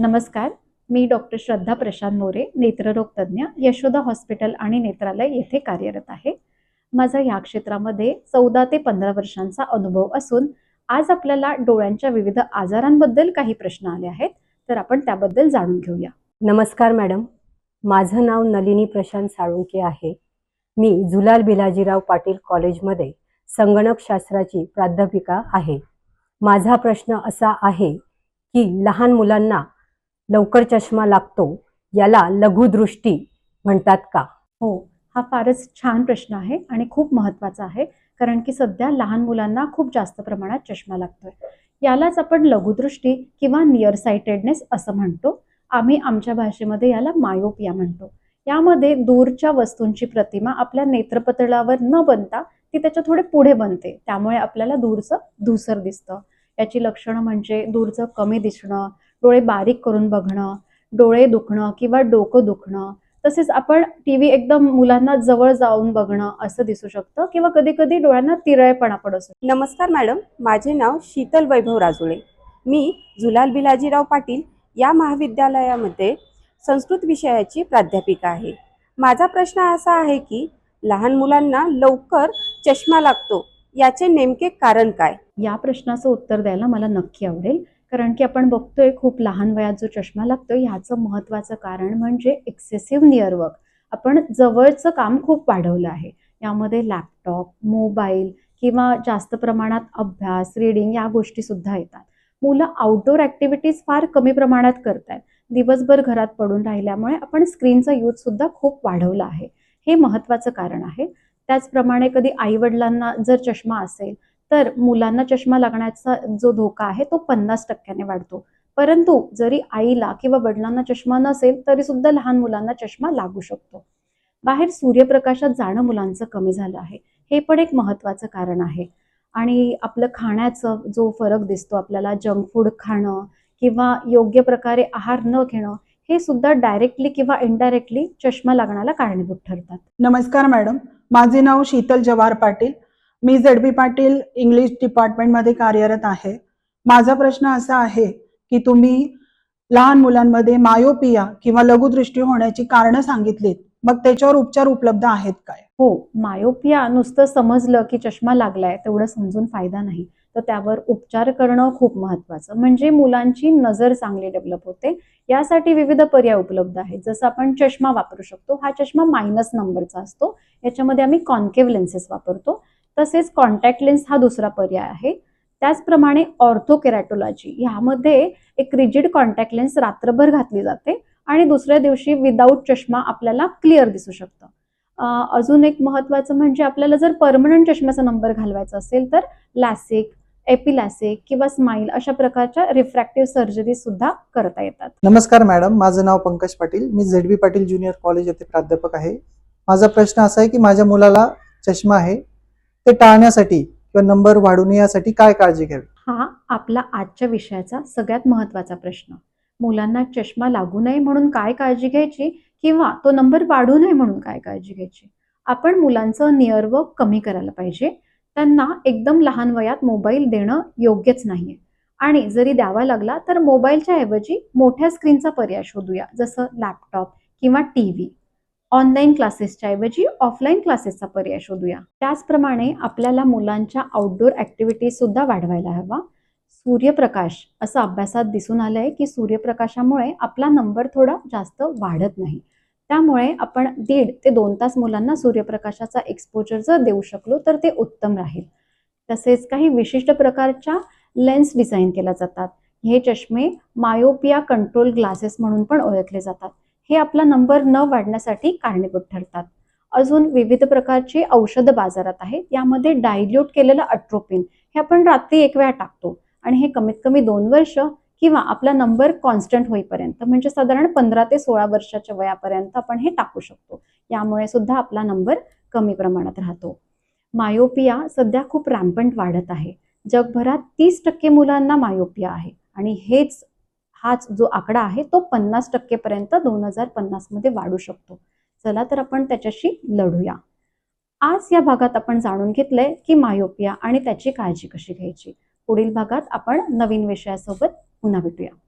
नमस्कार. मी डॉक्टर श्रद्धा प्रशांत मोरे, नेत्ररोग तज्ञ, यशोदा हॉस्पिटल आणि नेत्रालय येथे कार्यरत आहे. माझा या क्षेत्रामध्ये 14 ते 15 वर्षांचा अनुभव असून आज आपल्याला डोळ्यांच्या विविध आजारांबद्दल काही प्रश्न आले आहेत, तर आपण त्याबद्दल जाणून घेऊया. नमस्कार मॅडम, माझं नाव नलिनी प्रशांत साळुंके आहे. मी झुलाल भिलाजीराव पाटील कॉलेजमध्ये संगणकशास्त्राची प्राध्यापिका आहे. माझा प्रश्न असा आहे की लहान मुलांना लवकर चष्मा लागतो, याला लघुदृष्टी म्हणतात का? हो, हा फारच छान प्रश्न आहे आणि खूप महत्त्वाचा आहे, कारण की सध्या लहान मुलांना खूप जास्त प्रमाणात चष्मा लागतोय. यालाच आपण लघुदृष्टी किंवा नियर साइटेडनेस असं म्हणतो. आम्ही आमच्या भाषेमध्ये याला मायोपिया म्हणतो. यामध्ये दूरच्या वस्तूंची प्रतिमा आपल्या नेत्रपटलावर न बनता ती त्याच्या थोडे पुढे बनते. त्यामुळे आपल्याला दूरचं धूसर दिसतं. याची लक्षणं म्हणजे दूरचं कमी दिसणं, डोळे बारीक करून बघणं, डोळे दुखणं किंवा डोकं दुखणं. तसेच आपण टीव्ही एकदम मुलांना जवळ जाऊन बघणं असं दिसू शकतं किंवा कधी-कधी डोळ्यांना तिरळेपणा पण असतो. नमस्कार मॅडम, माझे नाव शीतल वैभव राजुळे. मी झुलाल भिलाजीराव पाटील या महाविद्यालयामध्ये संस्कृत विषयाची प्राध्यापिका आहे. माझा प्रश्न असा आहे की लहान मुलांना लवकर चष्मा लागतो, याचे नेमके कारण काय? या प्रश्नाचं उत्तर द्यायला मला नक्की आवडेल, कारण की आपण बघतोय खूप लहान वयात जो चष्मा लागतोय ह्याचं महत्त्वाचं कारण म्हणजे एक्सेसिव्ह नियर वर्क. आपण जवळचं काम खूप वाढवलं आहे. यामध्ये लॅपटॉप, मोबाईल किंवा जास्त प्रमाणात अभ्यास, रीडिंग या गोष्टी सुद्धा येतात. मुलं आउटडोर ॲक्टिव्हिटीज फार कमी प्रमाणात करतायत. दिवसभर घरात पडून राहिल्यामुळे आपण स्क्रीनचा यूज सुद्धा खूप वाढवला आहे. हे महत्त्वाचं कारण आहे. त्याचप्रमाणे कधी आई-वडिलांना जर चष्मा असेल, तर मुलांना चष्मा लागण्याचा जो धोका आहे तो 50% वाढतो. परंतु जरी आईला किंवा वडिलांना चष्मा नसेल, तरी सुद्धा लहान मुलांना चष्मा लागू शकतो. बाहेर सूर्यप्रकाशात जाणं मुलांचं कमी झालं आहे. हे पण एक महत्त्वाचं कारण आहे. आणि आपलं खाण्याचा जो फरक दिसतो आपल्याला, जंक फूड खाणं किंवा योग्य प्रकारे आहार न घेणं, हे सुद्धा डायरेक्टली किंवा इनडायरेक्टली चष्मा लागण्याला कारणीभूत ठरतात. नमस्कार मॅडम, माझे नाव शीतल जवाहर पाटील. मी झेड.बी. पाटील इंग्लिश डिपार्टमेंटमध्ये कार्यरत आहे. माझा प्रश्न असा आहे की तुम्ही लहान मुलांमध्ये मायोपिया किंवा लघुदृष्टी होण्याची कारणं सांगितलीत, मग त्याच्यावर उपचार उपलब्ध आहेत काय? हो, मायोपिया नुसतं समजलं की चष्मा लागलाय तेवढं समजून फायदा नाही. तर त्यावर उपचार करणं खूप महत्त्वाचं. म्हणजे मुलांची नजर चांगली डेव्हलप होते. यासाठी विविध पर्याय उपलब्ध आहेत. जसं आपण चष्मा वापरू शकतो. हा चष्मा मायनस नंबरचा असतो. याच्यामध्ये आम्ही कॉन्केव्ह लेन्सेस वापरतो. तसेच कॉन्टॅक्ट लेन्स हा दुसरा पर्याय आहे. त्याचप्रमाणे ऑर्थोकेरॅटोलॉजी ह्यामध्ये एक रिजिड कॉन्टॅक्ट लेन्स रात्रभर घातली जाते आणि दुसऱ्या दिवशी विदाऊट चष्मा आपल्याला क्लिअर दिसू शकतं. अजून एक महत्त्वाचं म्हणजे आपल्याला जर परमनंट चष्म्याचा नंबर घालवायचा असेल तर लॅसिक, एपिलॅसिक किंवा स्माईल अशा प्रकारच्या रिफ्रॅक्टिव्ह सर्जरी सुद्धा करता येतात. नमस्कार मॅडम, माझं नाव पंकज पाटील. मी झेड.बी. पाटील ज्युनियर कॉलेज येथे प्राध्यापक आहे. माझा प्रश्न असा आहे की माझ्या मुलाला चष्मा आहे, ते टाळण्यासाठी किंवा नंबर वाढवणे यासाठी काय काळजी घ्यावी? हा आपला आजच्या विषयाचा सगळ्यात महत्त्वाचा प्रश्न. मुलांना चष्मा लागू नये म्हणून काय काळजी घ्यायची किंवा तो नंबर वाढू नये म्हणून काय काळजी घ्यायची? आपण मुलांचं नियर वर्क कमी करायला पाहिजे. त्यांना एकदम लहान वयात मोबाईल देणं योग्यच नाहीये. आणि जरी द्यावा लागला तर मोबाईलच्या ऐवजी मोठ्या स्क्रीनचा पर्याय शोधूया, जसं लॅपटॉप किंवा टीव्ही. ऑनलाईन क्लासेसच्या ऐवजी ऑफलाईन क्लासेसचा पर्याय शोधूया. त्याचप्रमाणे आपल्याला मुलांच्या आउटडोर ॲक्टिव्हिटीज सुद्धा वाढवायला हवा. सूर्यप्रकाश असं अभ्यासात दिसून आलंय की सूर्यप्रकाशामुळे आपला नंबर थोडा जास्त वाढत नाही. त्यामुळे आपण 1.5 ते 2 तास मुलांना सूर्यप्रकाशाचा एक्सपोजर जर देऊ शकलो तर ते उत्तम राहील. तसेच काही विशिष्ट प्रकारच्या लेन्स डिझाईन केल्या जातात. हे चष्मे मायोपिया कंट्रोल ग्लासेस म्हणून पण ओळखले जातात. हे आपला नंबर न वाढण्यासाठी कारणीभूत ठरतात. अजून विविध प्रकारची औषधं बाजारात आहेत. यामध्ये डायल्यूट केलेलं अट्रोपिन हे आपण रात्री 1 वेळा टाकतो आणि हे कमीत कमी 2 वर्ष किंवा आपला नंबर कॉन्स्टंट होईपर्यंत, म्हणजे साधारण 15 ते 16 वर्षाच्या वयापर्यंत आपण हे टाकू शकतो. यामुळे सुद्धा आपला नंबर कमी प्रमाणात राहतो. मायोपिया सध्या खूप रॅम्पंट वाढत आहे. जगभरात 30% मुलांना मायोपिया आहे आणि हाच जो आकडा आहे तो 50% पर्यंत 2050 मध्ये वाढू शकतो. चला तर आपण त्याच्याशी लढूया. आज या भागात आपण जाणून घेतलंय की मायोपिया आणि त्याची काळजी कशी घ्यायची. पुढील भागात आपण नवीन विषयासोबत पुन्हा भेटूया.